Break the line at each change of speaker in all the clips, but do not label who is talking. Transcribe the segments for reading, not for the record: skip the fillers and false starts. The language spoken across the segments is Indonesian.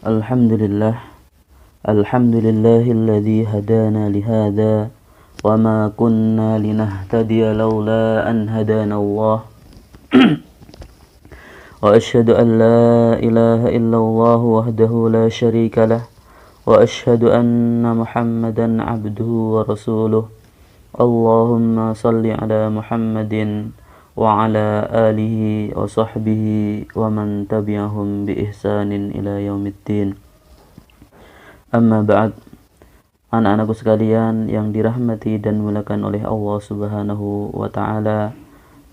Alhamdulillah, alhamdulillahilladzi hadana lihada wa ma kunna linahtadiya laula an hadana Allah. Wa asyhadu an la ilaha illallah wahdahu la syarika lah wa asyhadu anna Muhammadan abduhu wa rasuluh. Allahumma salli ala Muhammadin wa ala alihi wa sahbihi wa man tabi'ahum bi ihsanin ila yaumiddin. Amma ba'd. Anak-anakku sekalian yang dirahmati dan dimuliakan oleh Allah Subhanahu wa taala,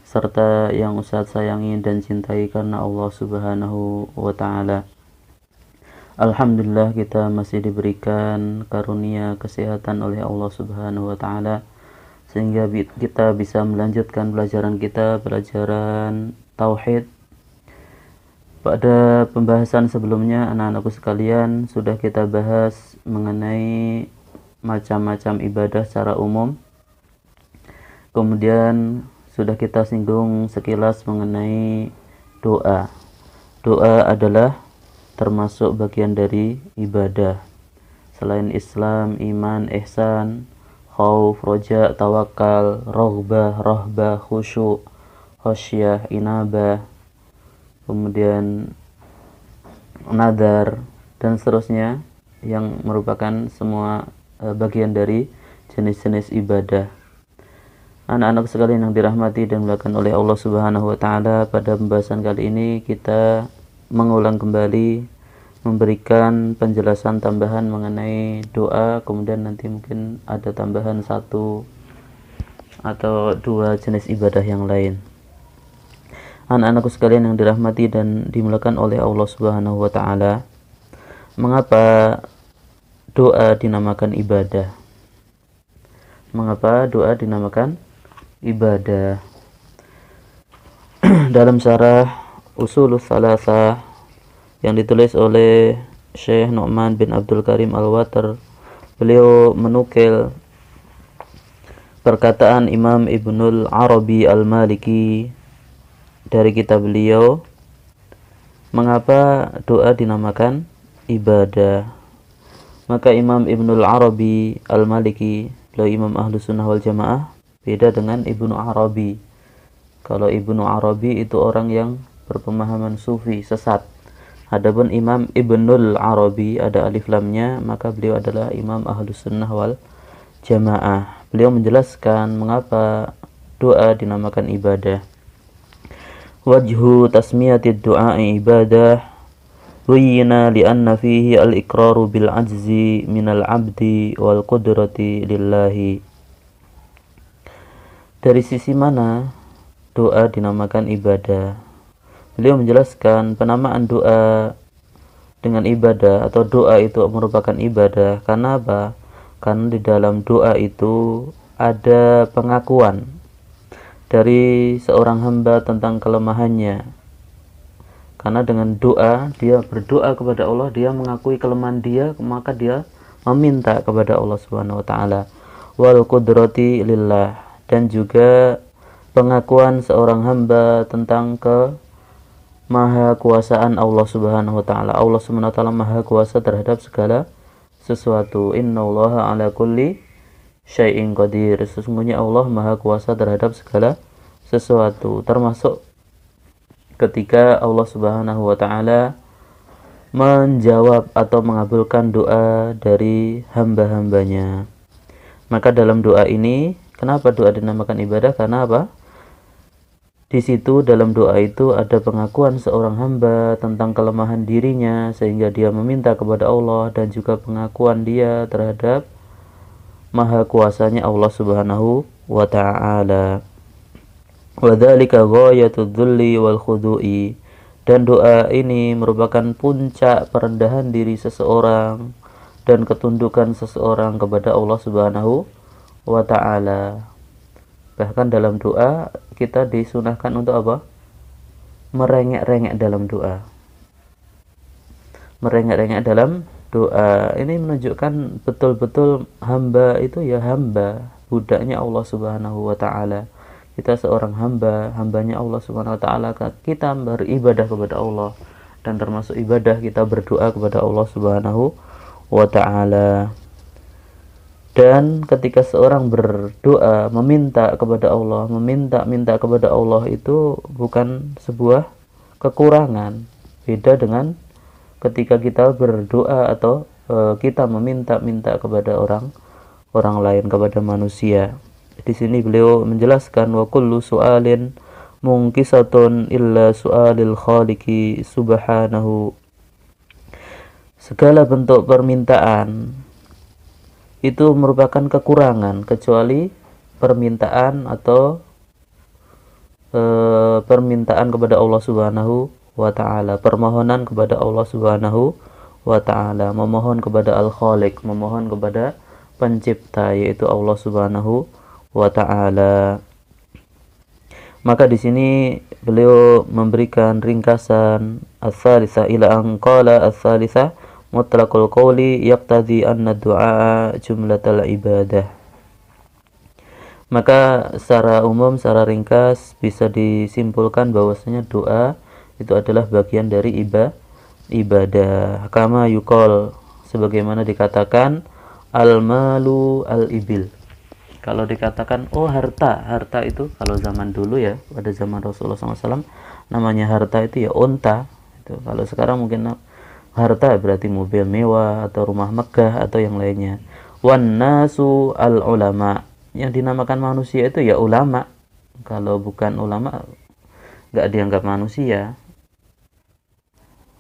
serta yang Ustaz sayangi dan cintai karena Allah Subhanahu wa taala. Alhamdulillah, kita masih diberikan karunia kesehatan oleh Allah Subhanahu wa taala sehingga kita bisa melanjutkan pelajaran tauhid. Pada pembahasan sebelumnya, anak-anakku sekalian, sudah kita bahas mengenai macam-macam ibadah secara umum. Kemudian sudah kita singgung sekilas mengenai doa. Doa adalah termasuk bagian dari ibadah. Selain Islam, iman, ihsan, khauf, roja, tawakal, roghbah, rahbah, khusyuk, khosyah, inabah, kemudian nadar, dan seterusnya yang merupakan semua bagian dari jenis-jenis ibadah. Anak-anak sekalian yang dirahmati dan dimuliakan oleh Allah Subhanahu wa taala, pada pembahasan kali ini kita mengulang kembali, memberikan penjelasan tambahan mengenai doa, kemudian nanti mungkin ada tambahan satu atau dua jenis ibadah yang lain. Anak-anakku sekalian yang dirahmati dan dimuliakan oleh Allah Subhanahu wa taala, mengapa doa dinamakan ibadah? Mengapa doa dinamakan ibadah? Dalam syarah Ushulus Tsalatsah yang ditulis oleh Syekh Nu'man bin Abdul Karim Al-Watar, beliau menukil perkataan Imam Ibnul Arabi Al-Maliki dari kitab beliau, mengapa doa dinamakan ibadah. Maka Imam Ibnul Arabi Al-Maliki, beliau Imam Ahlus Sunnah wal Jamaah, beda dengan Ibnu Arabi. Kalau Ibnu Arabi itu orang yang berpemahaman sufi, sesat. Adapun Imam Ibnul Arabi, ada alif lamnya, maka beliau adalah Imam Ahlus Sunnah wal Jamaah. Beliau menjelaskan mengapa doa dinamakan ibadah. Wajhu tasmiyatid du'a'i ibadah wiyina li'anna fihi al-iqraru bil ajzi minal abdi wal qudrati lillahi. Dari sisi mana doa dinamakan ibadah? Beliau menjelaskan penamaan doa dengan ibadah atau doa itu merupakan ibadah. Karena apa? Karena di dalam doa itu ada pengakuan dari seorang hamba tentang kelemahannya. Karena dengan doa, dia berdoa kepada Allah, dia mengakui kelemahan dia, maka dia meminta kepada Allah Subhanahu wa taala. Wal qudrati lillah, dan juga pengakuan seorang hamba tentang maha kuasaan Allah Subhanahu wa taala. Allah Subhanahu wa taala maha kuasa terhadap segala sesuatu. Innallaha ala kulli syai'in qadir. Sesungguhnya Allah maha kuasa terhadap segala sesuatu, termasuk ketika Allah Subhanahu wa taala menjawab atau mengabulkan doa dari hamba-hambanya. Maka dalam doa ini, kenapa doa dinamakan ibadah? Karena apa? Di situ dalam doa itu ada pengakuan seorang hamba tentang kelemahan dirinya sehingga dia meminta kepada Allah, dan juga pengakuan dia terhadap maha kuasanya Allah Subhanahu wa ta'ala. Wa dzalika ghayatud dzulli wal khudu'i, dan doa ini merupakan puncak perendahan diri seseorang dan ketundukan seseorang kepada Allah Subhanahu wa ta'ala. Bahkan dalam doa kita disunahkan untuk apa? Merengek-rengek dalam doa. Merengek-rengek dalam doa. Ini menunjukkan betul-betul hamba itu ya hamba, budaknya Allah Subhanahu wa taala. Kita seorang hamba, hambanya Allah Subhanahu wa taala. Kita beribadah kepada Allah dan termasuk ibadah kita berdoa kepada Allah Subhanahu wa taala. Dan ketika seorang berdoa meminta kepada Allah, meminta kepada Allah itu bukan sebuah kekurangan. Beda dengan ketika kita berdoa atau kita meminta kepada orang lain, kepada manusia. Di sini beliau menjelaskan wa kullu su'alin mungkisatun illa su'alil khaliqi subhanahu. Segala bentuk permintaan itu merupakan kekurangan kecuali permintaan atau permintaan kepada Allah Subhanahu wa taala, permohonan kepada Allah Subhanahu wa taala, memohon kepada Al-Khaliq, memohon kepada pencipta yaitu Allah Subhanahu wa taala. Maka di sini beliau memberikan ringkasan as-salisa ila an qala as-salisa mutlaqul qawli yaqtadi anna du'a jumlatal ibadah. Maka secara umum, secara ringkas bisa disimpulkan bahwasanya doa itu adalah bagian dari ibadah. Kama yuqal, sebagaimana dikatakan al-malu al-ibil. Kalau dikatakan harta itu kalau zaman dulu ya, pada zaman Rasulullah SAW namanya harta itu ya unta. Itu kalau sekarang mungkin harta berarti mobil mewah atau rumah megah atau yang lainnya. Wan nasu al ulama, yang dinamakan manusia itu ya ulama. Kalau bukan ulama nggak dianggap manusia,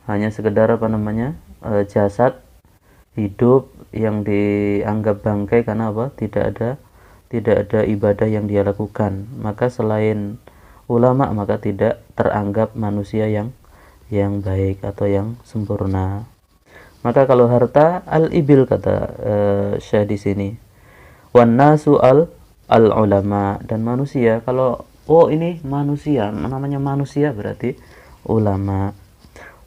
hanya sekedar jasad hidup yang dianggap bangkai karena tidak ada ibadah yang dia lakukan. Maka selain ulama maka tidak teranggap manusia yang baik atau yang sempurna. Maka kalau harta al-ibil kata Syekh di sini. Wan nasu al ulama, dan manusia kalau ini manusia, namanya manusia berarti ulama.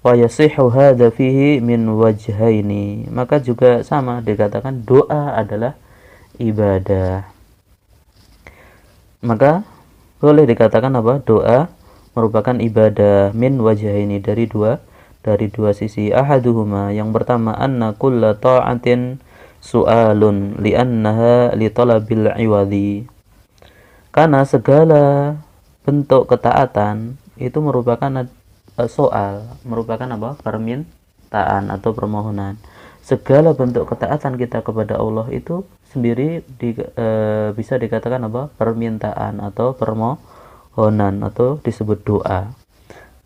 Wa yasihhu hadza fihi min wajhaini, maka juga sama dikatakan doa adalah ibadah. Maka boleh dikatakan doa merupakan ibadah min wajhaini, dari dua sisi. Ahaduhuma, yang pertama, anna kulla ta'atin su'alun li'annaha li talabil iwadhi, karena segala bentuk ketaatan itu merupakan soal, merupakan permintaan atau permohonan. Segala bentuk ketaatan kita kepada Allah itu sendiri bisa dikatakan permintaan atau permohonan atau disebut doa.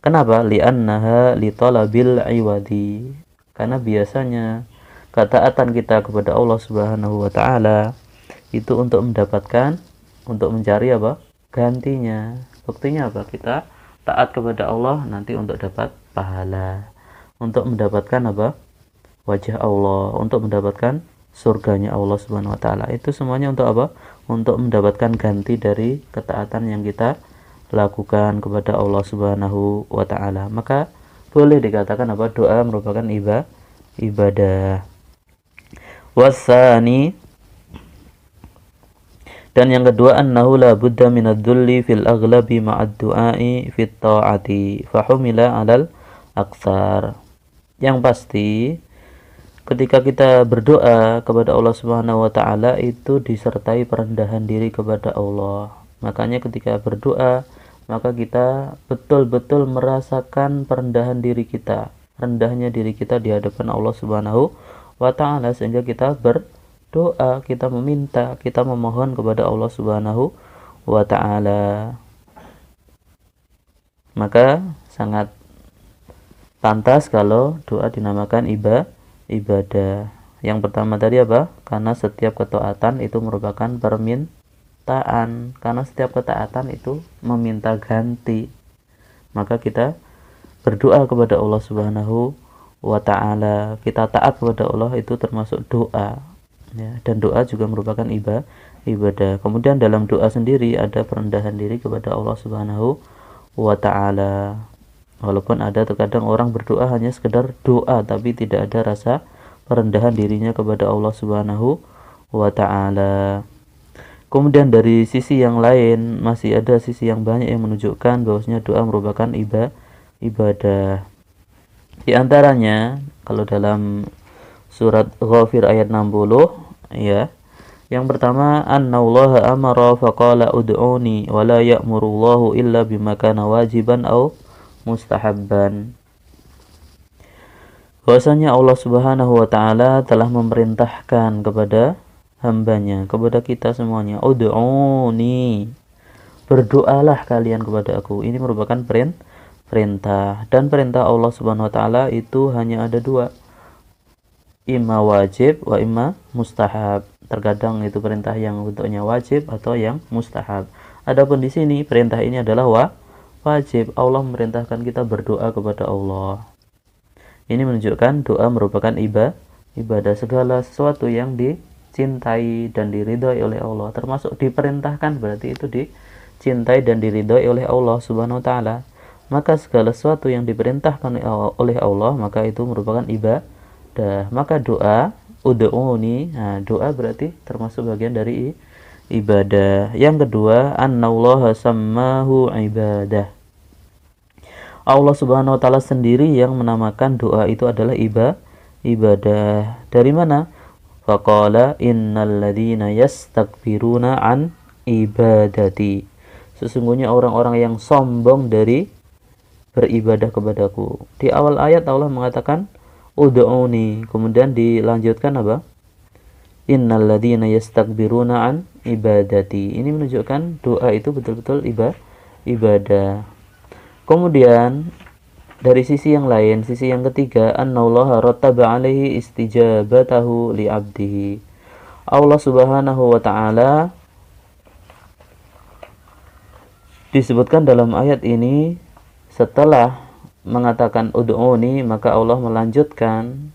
Kenapa? Li'annaha li talabil iwadi, karena biasanya ketaatan kita kepada Allah Subhanahu wa taala itu untuk mencari gantinya. Buktinya kita taat kepada Allah nanti untuk dapat pahala, untuk mendapatkan wajah Allah, untuk mendapatkan surganya Allah Subhanahu wa taala. Itu semuanya untuk untuk mendapatkan ganti dari ketaatan yang kita lakukan kepada Allah Subhanahu wa taala. Maka boleh dikatakan doa merupakan ibadah. Wasani, dan yang kedua, annahu la budda minadh-dhulli fil aghlabi ma'ad du'ai fit ta'ati fahumila 'alal aktsar. Yang pasti ketika kita berdoa kepada Allah Subhanahu wa taala itu disertai perendahan diri kepada Allah. Makanya ketika berdoa maka kita betul-betul merasakan perendahan diri kita, rendahnya diri kita di hadapan Allah Subhanahu wa taala, sehingga kita berdoa, kita meminta, kita memohon kepada Allah Subhanahu wa taala. Maka sangat pantas kalau doa dinamakan ibadah. Yang pertama tadi karena setiap ketaatan itu merupakan permintaan, karena setiap ketaatan itu meminta ganti. Maka kita berdoa kepada Allah Subhanahu wa ta'ala, kita taat kepada Allah, itu termasuk doa ya. Dan doa juga merupakan ibadah. Kemudian dalam doa sendiri ada perendahan diri kepada Allah Subhanahu wa ta'ala. Walaupun ada terkadang orang berdoa hanya sekedar doa tapi tidak ada rasa perendahan dirinya kepada Allah Subhanahu wa ta'ala. Kemudian dari sisi yang lain masih ada sisi yang banyak yang menunjukkan bahwasanya doa merupakan ibadah. Di antaranya kalau dalam surat Ghafir ayat 60 ya. Yang pertama, annallaha amara faqala ud'uni wa la ya'murullahu illa bima kana wajiban aw mustahabban. Bahwasanya Allah Subhanahu wa taala telah memerintahkan kepada hambanya, kepada kita semuanya, ud'uni, berdoalah kalian kepada aku. Ini merupakan perintah, dan perintah Allah Subhanahu wa taala itu hanya ada dua, imma wajib wa imma mustahab. Terkadang itu perintah yang bentuknya wajib atau yang mustahab. Adapun di sini perintah ini adalah wajib. Allah memerintahkan kita berdoa kepada Allah. Ini menunjukkan doa merupakan ibadah. Segala sesuatu yang dicintai dan diridhai oleh Allah, termasuk diperintahkan, berarti itu dicintai dan diridhai oleh Allah Subhanahu wa taala. Maka segala sesuatu yang diperintahkan oleh Allah, maka itu merupakan ibadah. Maka doa ud'uni, nah doa berarti termasuk bagian dari ibadah. Yang kedua, annallaha sammahu ibadah. Allah Subhanahu wa taala sendiri yang menamakan doa itu adalah ibadah. Dari mana? Faqala innal ladzina yastakbiruna an ibadati. Sesungguhnya orang-orang yang sombong dari beribadah kepadaku. Di awal ayat Allah mengatakan ud'uni, kemudian dilanjutkan apa? Innal ladzina yastakbiruna an ibadati. Ini menunjukkan doa itu betul-betul ibadah. Kemudian dari sisi yang lain, sisi yang ketiga, annallaha rattaba alaihi istijabatahu li 'abdihi. Allah Subhanahu wa taala disebutkan dalam ayat ini setelah mengatakan ud'uni, maka Allah melanjutkan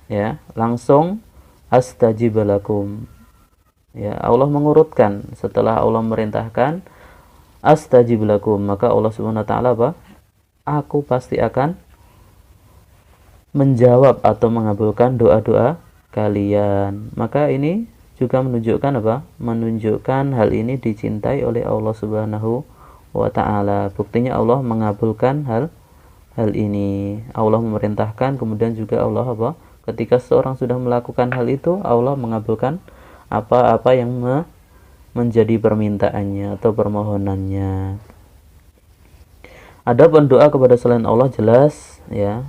ya, langsung astajib lakum. Ya, Allah mengurutkan setelah Allah memerintahkan astajib lakum, maka Allah Subhanahu wa taala apa? Aku pasti akan menjawab atau mengabulkan doa-doa kalian. Maka ini juga menunjukkan apa? Menunjukkan hal ini dicintai oleh Allah Subhanahu wa taala. Buktinya Allah mengabulkan hal ini. Allah memerintahkan, kemudian juga Allah apa? Ketika seorang sudah melakukan hal itu, Allah mengabulkan apa-apa yang menjadi permintaannya atau permohonannya. Adapun doa kepada selain Allah jelas ya,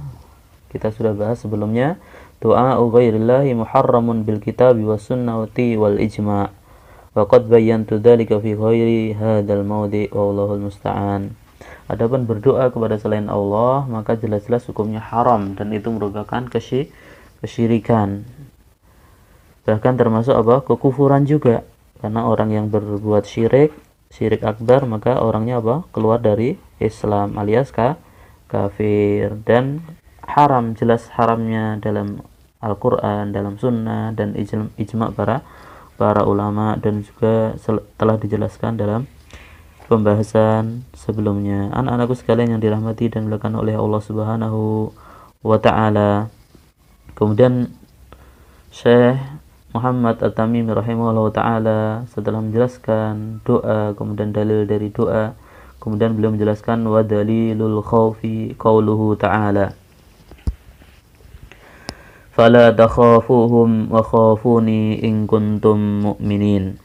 kita sudah bahas sebelumnya, doa ghairillahi muharramun bil kitabi was sunnati wal ijma'. Wa qad bayyantu dzalika fi ghairi hadzal mawdi' wallahul musta'an. Adapun berdoa kepada selain Allah maka jelas-jelas hukumnya haram, dan itu merupakan kesyirikan. Bahkan termasuk apa? Kekufuran juga. Karena orang yang berbuat syirik akbar, maka orangnya apa? Keluar dari Islam alias kafir, dan haram, jelas haramnya dalam Al-Qur'an, dalam sunnah, dan ijma' para ulama, dan juga telah dijelaskan dalam pembahasan sebelumnya. Anak-anakku sekalian yang dirahmati dan dimuliakan oleh Allah Subhanahu wa taala. Kemudian Syekh Muhammad At-Tamimi rahimahullah ta'ala setelah menjelaskan doa, kemudian dalil dari doa, kemudian beliau menjelaskan wa dalilul khawfi qauluhu ta'ala fala takhafuhum wa khafuni in kuntum mu'minin.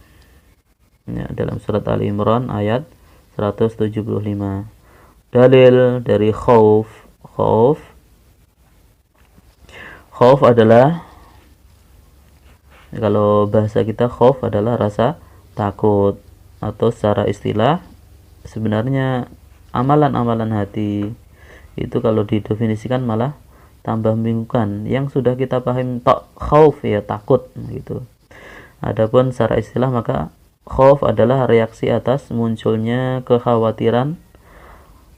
Ya, dalam surat Ali Imran ayat 175. Dalil dari khauf adalah, kalau bahasa kita khauf adalah rasa takut, atau secara istilah sebenarnya amalan-amalan hati itu kalau didefinisikan malah tambah membingungkan. Yang sudah kita paham khauf ya takut gitu. Adapun secara istilah maka khauf adalah reaksi atas munculnya kekhawatiran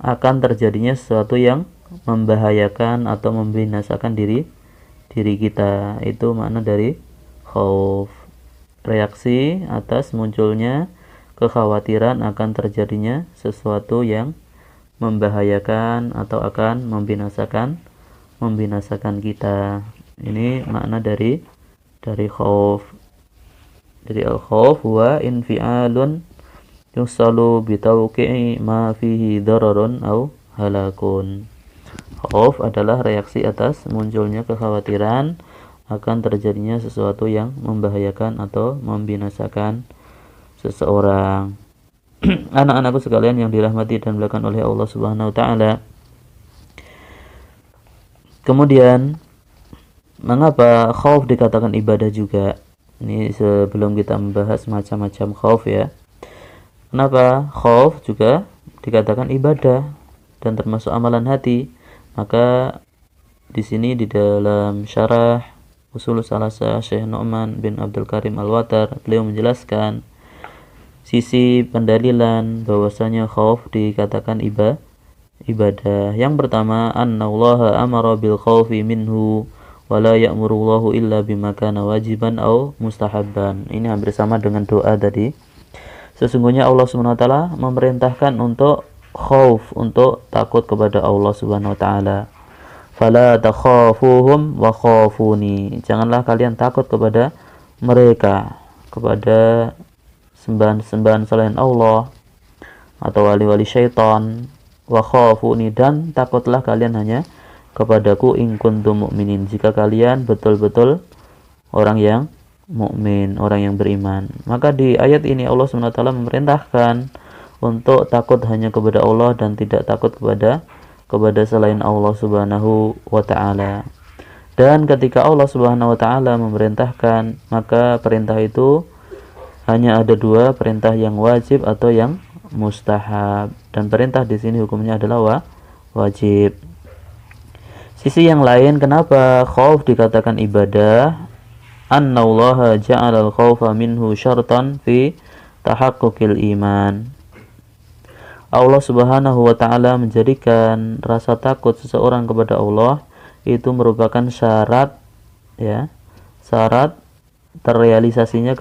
akan terjadinya sesuatu yang membahayakan atau membinasakan diri kita. Itu makna dari khauf, reaksi atas munculnya kekhawatiran akan terjadinya sesuatu yang membahayakan atau akan membinasakan kita. Ini makna dari khauf. Jadi al-khauf huwa infi'alun yusalu bitawqi'i ma fihi dararun au halakun. Khauf adalah reaksi atas munculnya kekhawatiran akan terjadinya sesuatu yang membahayakan atau membinasakan seseorang. Anak-anakku sekalian yang dirahmati dan dimuliakan oleh Allah Subhanahu wa taala. Kemudian mengapa khauf dikatakan ibadah juga? Ini sebelum kita membahas macam-macam khauf ya. Kenapa khauf juga dikatakan ibadah dan termasuk amalan hati? Maka di sini di dalam syarah Ushul Tsalatsa Syekh Nu'man bin Abdul Karim Al-Watar, beliau menjelaskan sisi pendalilan bahwasanya khauf dikatakan ibadah. Yang pertama, annallaha amara bil khaufi minhu wa la ya'murullahu illa bima kana wajiban au mustahabban. Ini hampir sama dengan doa tadi. Sesungguhnya Allah Subhanahu wa taala memerintahkan untuk khauf, untuk takut kepada Allah Subhanahu wa taala. Fala takhafuhum wa khafuni. Janganlah kalian takut kepada mereka, kepada sembahan-sembahan selain Allah atau wali-wali syaitan. Wa khafuni, dan takutlah kalian hanya kepadaku in kuntum mu'minin, jika kalian betul-betul orang yang mukmin, orang yang beriman. Maka di ayat ini Allah SWT memerintahkan untuk takut hanya kepada Allah dan tidak takut kepada selain Allah Subhanahu wa taala. Dan ketika Allah Subhanahu wa taala memerintahkan, maka perintah itu hanya ada dua, perintah yang wajib atau yang mustahab. Dan perintah di sini hukumnya adalah wajib. Sisi yang lain, kenapa khauf dikatakan ibadah? Annallaha ja'alal khaufa minhu syartan fi tahaqquqil iman. Allah Subhanahu wa taala menjadikan rasa takut seseorang kepada Allah itu merupakan syarat ya, syarat terrealisasinya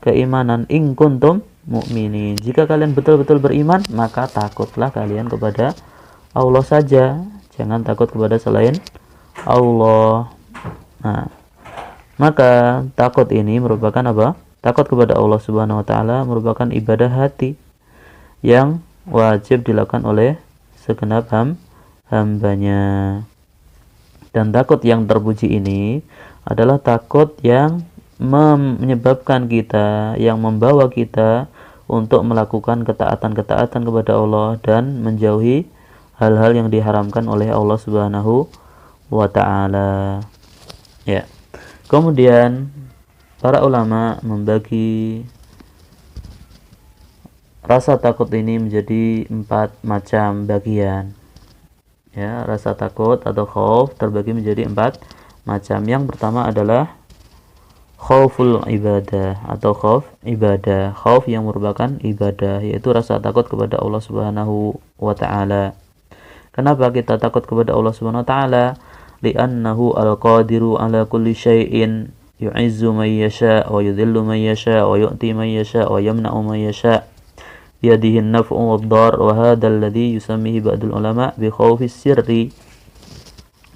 keimanan. In kuntum mukminin, jika kalian betul-betul beriman, maka takutlah kalian kepada Allah saja, jangan takut kepada selain Allah. Nah, maka takut ini merupakan apa? Takut kepada Allah Subhanahu wa taala merupakan ibadah hati yang wajib dilakukan oleh segenap hambanya. Dan takut yang terpuji ini adalah takut yang menyebabkan kita, yang membawa kita untuk melakukan ketaatan-ketaatan kepada Allah dan menjauhi hal-hal yang diharamkan oleh Allah Subhanahu wa taala. Ya. Kemudian para ulama membagi rasa takut ini menjadi 4 macam bagian. Ya, rasa takut atau khauf terbagi menjadi 4 macam. Yang pertama adalah khauful ibadah atau khauf ibadah, khauf yang merupakan ibadah, yaitu rasa takut kepada Allah Subhanahu wa taala. Kenapa kita takut kepada Allah Subhanahu wa taala? Li'annahu al-qadiru ala kulli syai'in yu'izzu man yasha' wa yudhillu man yasha' wa yu'ti man yasha' wa yamna'u man yasha'. Biyadihi an-naf'u wad-dar wa hadha alladhi yusammihi ba'dul ulama bi khaufis sirri.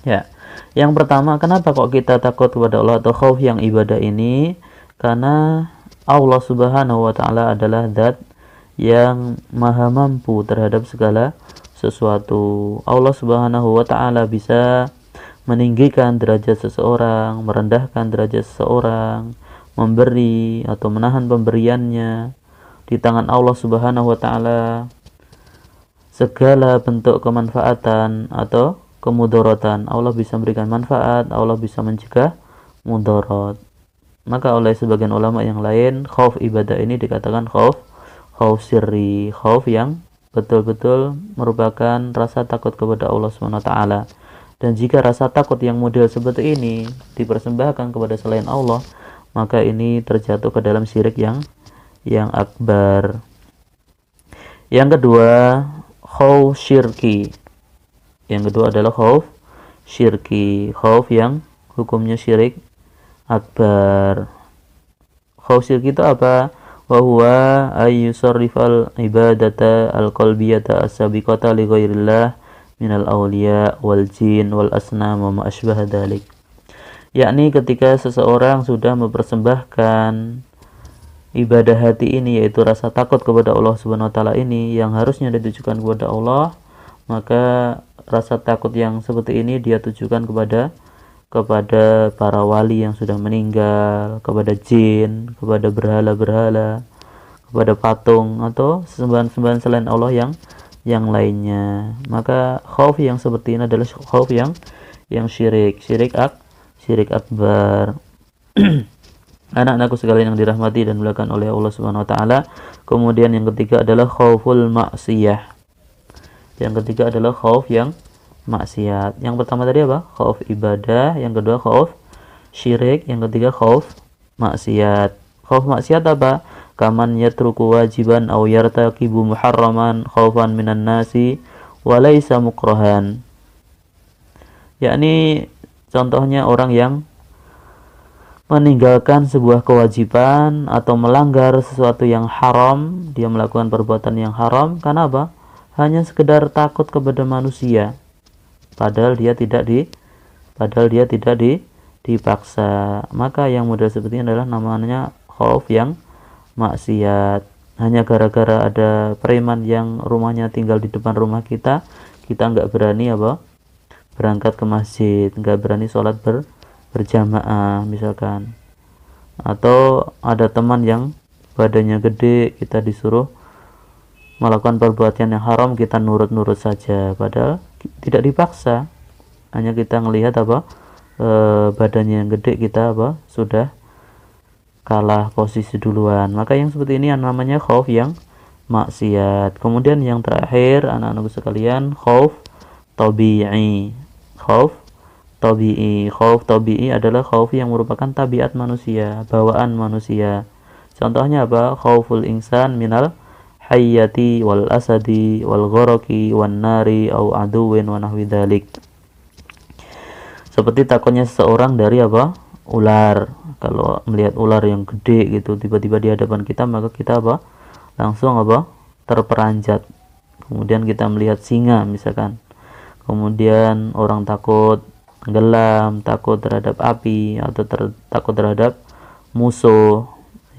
Ya. Yang pertama, kenapa kok kita takut kepada Allah atau khauf yang ibadah ini? Karena Allah Subhanahu wa taala adalah zat yang maha mampu terhadap segala sesuatu. Allah Subhanahu wa taala bisa meninggikan derajat seseorang, merendahkan derajat seseorang, memberi atau menahan pemberiannya. Di tangan Allah Subhanahu wa taala segala bentuk kemanfaatan atau kemudaratan. Allah bisa memberikan manfaat, Allah bisa mencegah mudarat. Maka oleh sebagian ulama yang lain, khauf ibadah ini dikatakan khauf sirri, khauf yang betul-betul merupakan rasa takut kepada Allah Subhanahu wa taala. Dan jika rasa takut yang model seperti ini dipersembahkan kepada selain Allah, maka ini terjatuh ke dalam syirik yang akbar. Yang kedua, khauf syirki. Yang kedua adalah khauf syirki, khauf yang hukumnya syirik akbar. Khauf syirki itu apa? Wa huwa ayyusarrifal ibadata al-qalbiyata as-sabiqata li ghairillah minal awliya wal jin wal asnam wa ma asbaha dzalik. Yakni ketika seseorang sudah mempersembahkan ibadah hati ini, yaitu rasa takut kepada Allah Subhanahu wa taala ini yang harusnya ditujukan kepada Allah, maka rasa takut yang seperti ini dia tujukan kepada para wali yang sudah meninggal, kepada jin, kepada berhala-berhala, kepada patung atau sembahan-sembahan selain Allah yang lainnya. Maka khauf yang seperti ini adalah khauf yang syirik akbar. Anak-anakku sekalian yang dirahmati dan dimuliakan oleh Allah Subhanahu wa taala. Kemudian yang ketiga adalah khauful maksiyah. Yang ketiga adalah khauf yang maksiat. Yang pertama tadi apa? Khauf ibadah, yang kedua khauf syirik, yang ketiga khauf maksiat. Khauf maksiat apa? Kaman yatruku wajiban aw yartaqibu muharraman khaufan minan nasi wa laisa mukrahan. Yakni contohnya orang yang meninggalkan sebuah kewajiban atau melanggar sesuatu yang haram, dia melakukan perbuatan yang haram karena apa? Hanya sekedar takut kepada manusia. Padahal dia tidak dipaksa. Maka yang model seperti ini adalah namanya khauf yang maksiat. Hanya gara-gara ada preman yang rumahnya tinggal di depan rumah kita nggak berani berangkat ke masjid, nggak berani sholat berjamaah misalkan. Atau ada teman yang badannya gede, kita disuruh melakukan perbuatan yang haram, kita nurut-nurut saja padahal tidak dipaksa. Hanya kita ngelihat badannya yang gede, kita sudah kalah posisi duluan. Maka yang seperti ini yang namanya khauf yang maksiat. Kemudian yang terakhir anak-anakku sekalian, khauf tabi'i. Khauf tabi'i adalah khauf yang merupakan tabiat manusia, bawaan manusia. Contohnya apa? Khauful insan minal hayyati wal asadi wal ghoraki wan nari au aduwin wa nahwi dzalik. Seperti takutnya seseorang dari ular. Kalau melihat ular yang gede gitu tiba-tiba di hadapan kita, maka kita langsung terperanjat. Kemudian kita melihat singa misalkan. Kemudian orang takut tenggelam, takut terhadap api atau takut terhadap musuh,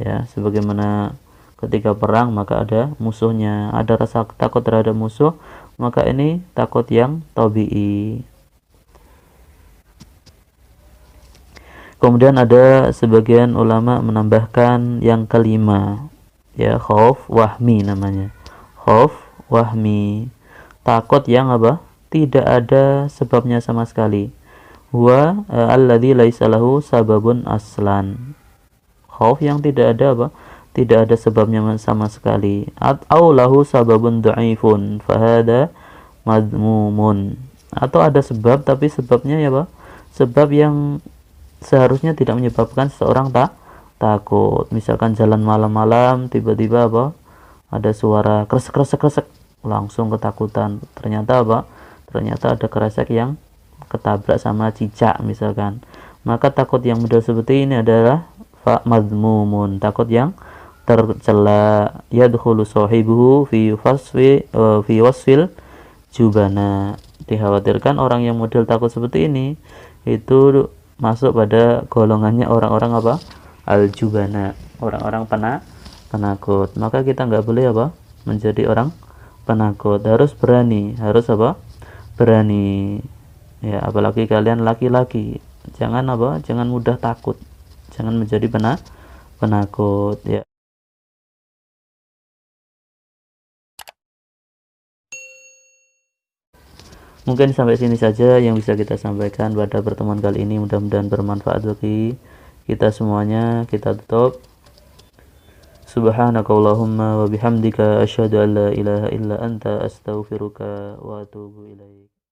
ya, sebagaimana ketika perang maka ada musuhnya, ada rasa takut terhadap musuh, maka ini takut yang tabi'i. Kemudian ada sebagian ulama menambahkan yang kelima, ya, khauf wahmi namanya. Khauf wahmi, takut yang tidak ada sebabnya sama sekali. Huwa alladzi laisa lahu sababun aslan. Khauf yang tidak ada sebabnya sama sekali. Au lahu sababun dhaifun fahada madmumun. Atau ada sebab tapi sebabnya sebab yang seharusnya tidak menyebabkan seseorang takut. Misalkan jalan malam-malam tiba-tiba ada suara kresek, langsung ketakutan. Ternyata ada kresek yang ketabrak sama cicak misalkan. Maka takut yang model seperti ini adalah madmumun, takut yang tercela. Yadkhulu sahibuhu fi wasfil jubana. Dikhawatirkan orang yang model takut seperti ini itu masuk pada golongannya orang-orang al-jubana, orang-orang penakut. Maka kita nggak boleh menjadi orang penakut, harus berani, berani, ya, apalagi kalian laki-laki, jangan mudah takut, jangan menjadi penakut, ya. Mungkin sampai sini saja yang bisa kita sampaikan pada pertemuan kali ini, mudah-mudahan bermanfaat bagi kita semuanya. Kita tutup. Subhanakallahumma wa bihamdika asyhadu an la ilaha illa anta astaghfiruka wa atubu ilaik.